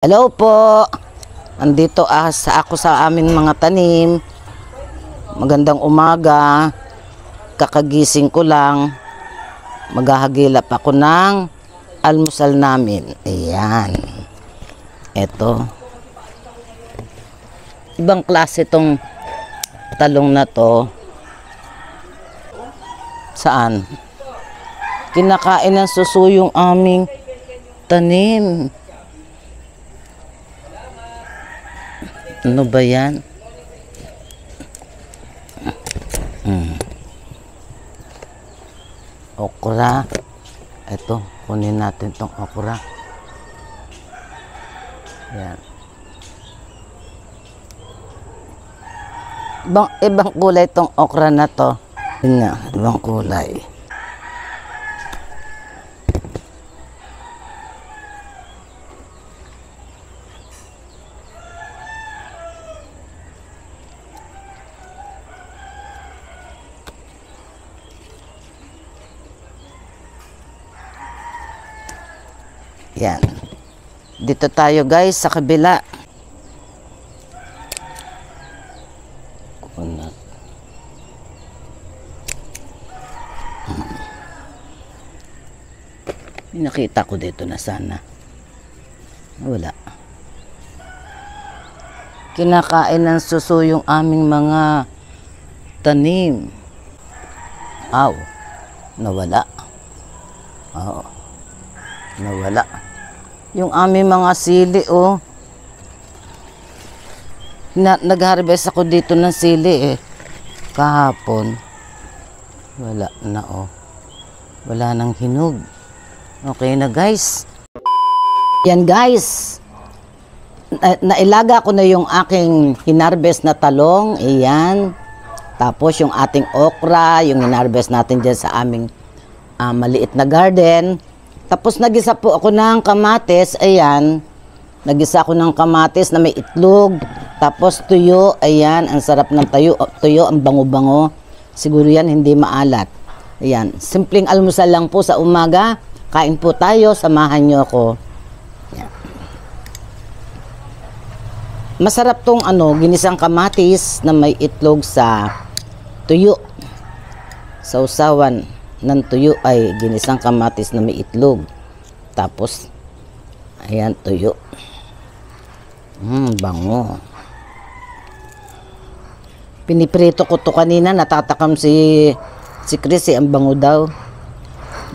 Hello po. Andito ako sa aming mga tanim. Magandang umaga. Kakagising ko lang. Maghahagilap ako ng almusal namin. Ayan. Ito. Ibang klase tong talong na to. Saan? Kinakain ng suso yung aming tanim. Ano ba yan? Okra. Ito, kunin natin tong okra. Yan. Ibang kulay tong okra na to. Yan nga, ibang kulay. Yan. Dito tayo guys sa kabila. Kunat. Nakita ko dito na sana. Wala. Kinakain ng suso yung aming mga tanim. Aw. Nawala. Oo. Nawala. Yung aming mga sili, oh. Nag-harvest ako dito ng sili, eh. Kahapon. Wala na, oh. Wala nang hinog. Okay na, guys. Yan, guys. Nailaga ko na yung aking hinarvest na talong. Ayan. Tapos yung ating okra, yung hinarvest natin dyan sa aming maliit na garden. Tapos nagisa po ako ng kamatis, ayan. Nagisa ako ng kamatis na may itlog. Tapos tuyo, ayan. Ang sarap ng tuyo, ang bango-bango. Siguro yan, hindi maalat. Ayan. Simpleng almusal lang po sa umaga. Kain po tayo, samahan nyo ako. Ayan. Masarap tong ginisang kamatis na may itlog sa tuyo. Sausawan ng tuyo ay ginisang kamatis na may itlog. Tapos, ayan, tuyo. Bango. Piniprito ko to kanina, natatakam si Chris, ang bango daw.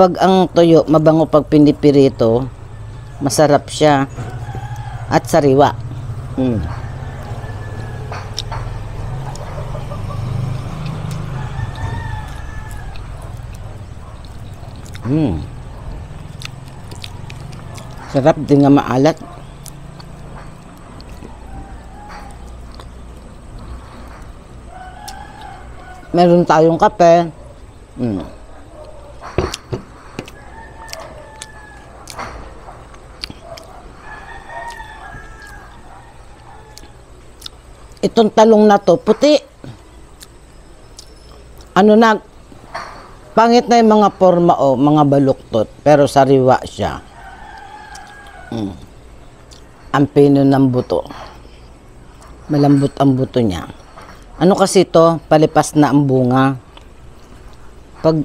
Pag ang tuyo, mabango pag pinipirito, masarap siya. At sariwa. Sarap din nga maalat. Meron tayong kape. Itong talong na to, puti. Pangit na yung mga forma o mga baluktot, pero sariwa siya. Ang pino ng buto. Malambot ang buto niya. Ano kasi to, palipas na ang bunga. Pag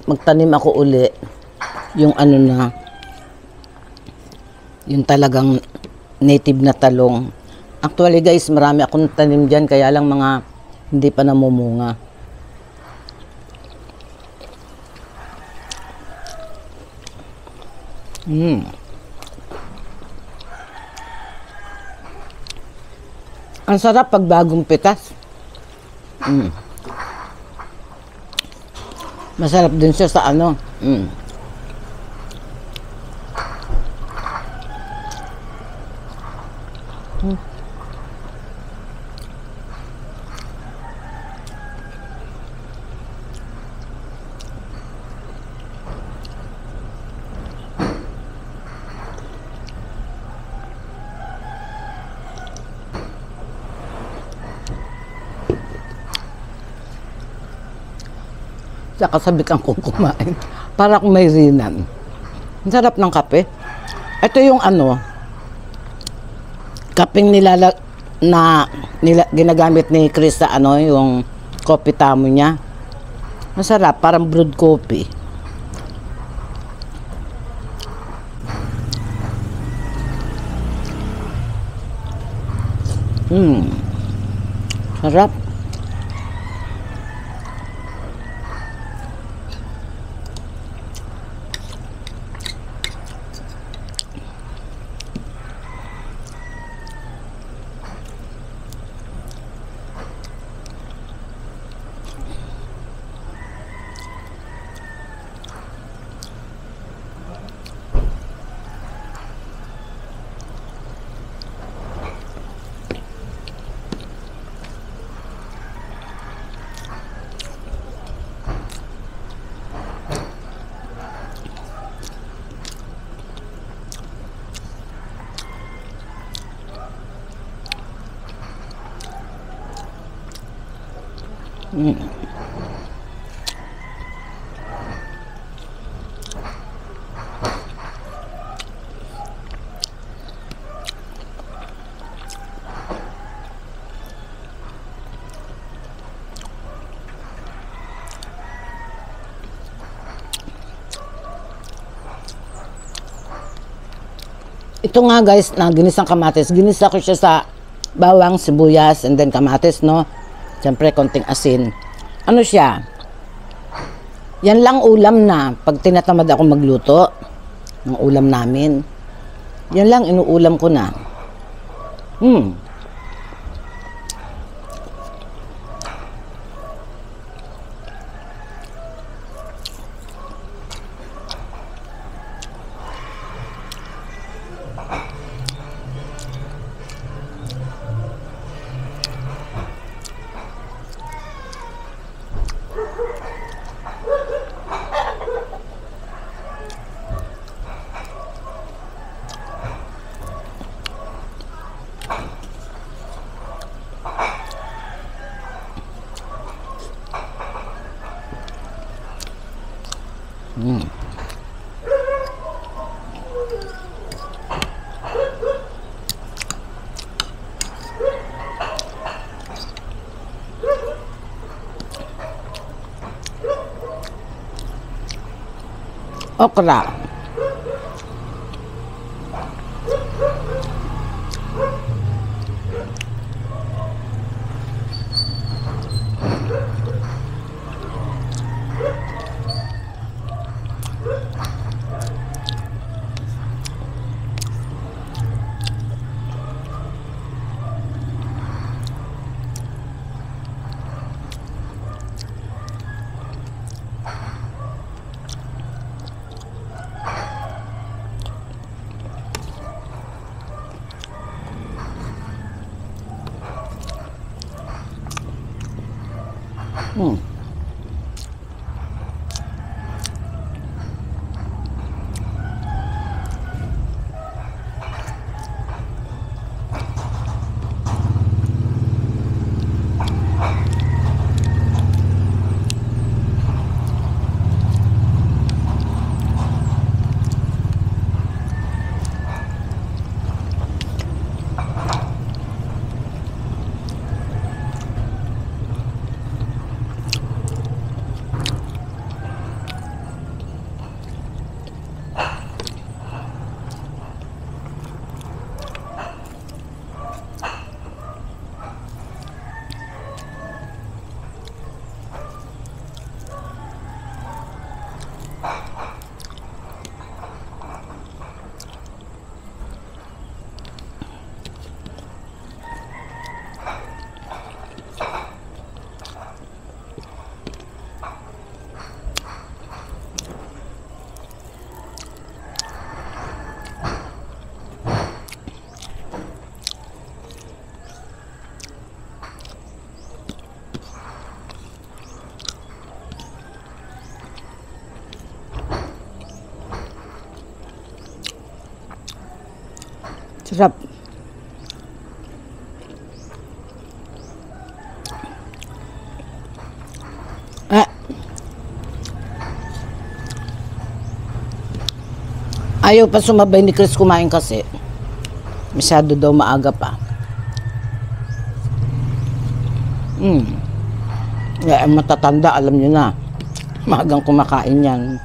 magtanim ako uli, yung yung talagang native na talong. Actually guys, marami akong tanim dyan, kaya lang mga hindi pa namumunga. Ang sarap pag bagong pitas. Masarap din siya sa sa kasabitan kong kumain. Para kung may rinan. Ang sarap ng kape. Ito yung Kaping ginagamit ni Chris sa ano, yung coffee tamo niya. Masarap, parang brewed coffee. Sarap. Ito nga guys, na ginisang kamatis. Ginisa ko siya sa bawang, sibuyas, and then kamatis, no? Siyempre, konting asin. Ano siya? Yan lang ulam na. Pag tinatamad ako magluto ng ulam namin, yan lang inuulam ko na. Okra. Sarap. Ayaw pa sumabay ni Chris kumain kasi. Masyado daw maaga pa. Ang matatanda, alam nyo na. Maagang kumakain yan.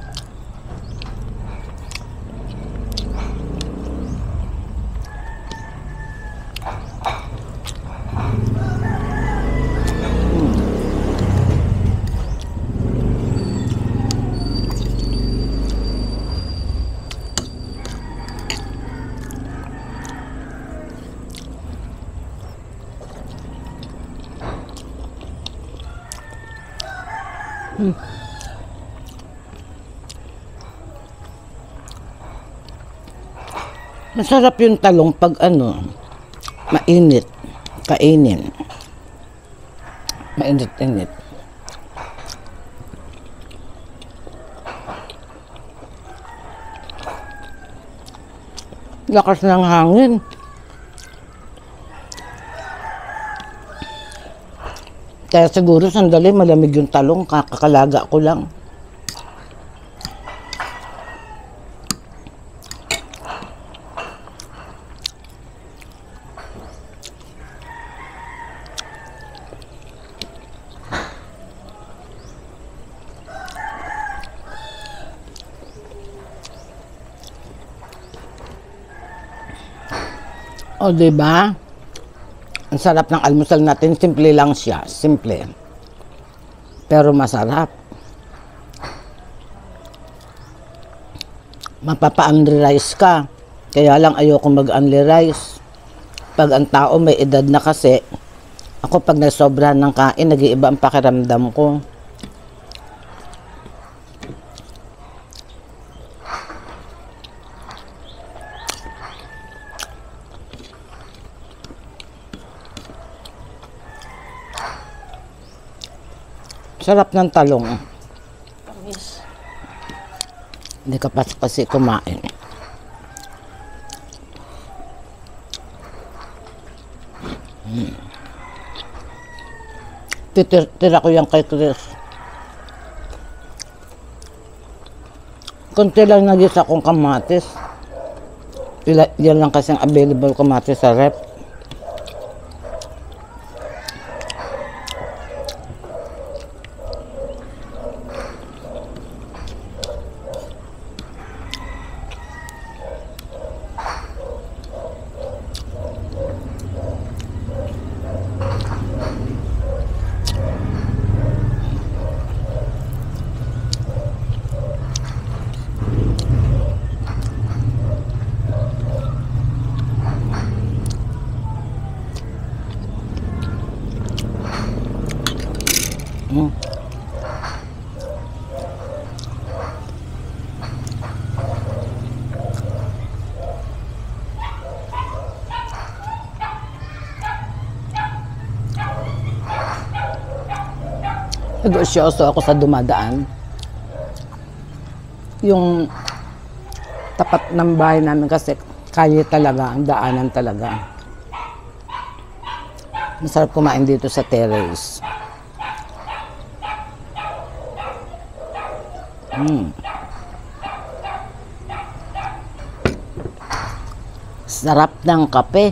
Masarap yung talong pag mainit, kainin. Mainit-init. Lakas ng hangin. Kaya siguro sandali malamig yung talong, kakalaga ko lang. O, diba? Ang sarap ng almusal natin. Simple lang siya. Simple. Pero masarap. Mapapa-only rice ka. Kaya lang ayoko mag-only rice. Pag ang tao may edad na kasi, ako pag nasobrahan ng kain, nag-iiba ang pakiramdam ko. Sarap ng talong. Hindi ka pa kasi kumain. Tira ko yan kay Chris. Kunti lang nagisa kong kamatis. Yan lang kasing available kamatis sa rep. Negosyoso ako sa dumadaan. Yung tapat ng bahay namin kasi kalye talaga, ang daanan talaga. Masarap kumain dito sa terrace. Sarap ng kape.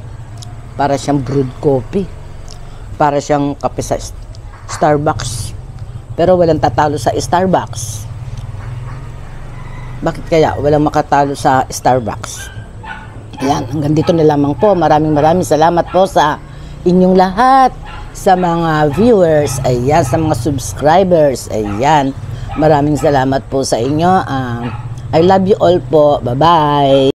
Para siyang brewed coffee. Para siyang kape sa Starbucks. Pero walang tatalo sa Starbucks. Bakit kaya walang makatalo sa Starbucks? Ayan, hanggang dito na lamang po. Maraming salamat po sa inyong lahat. Sa mga viewers, ayan, sa mga subscribers, ayan. Maraming salamat po sa inyo. I love you all po. Bye-bye.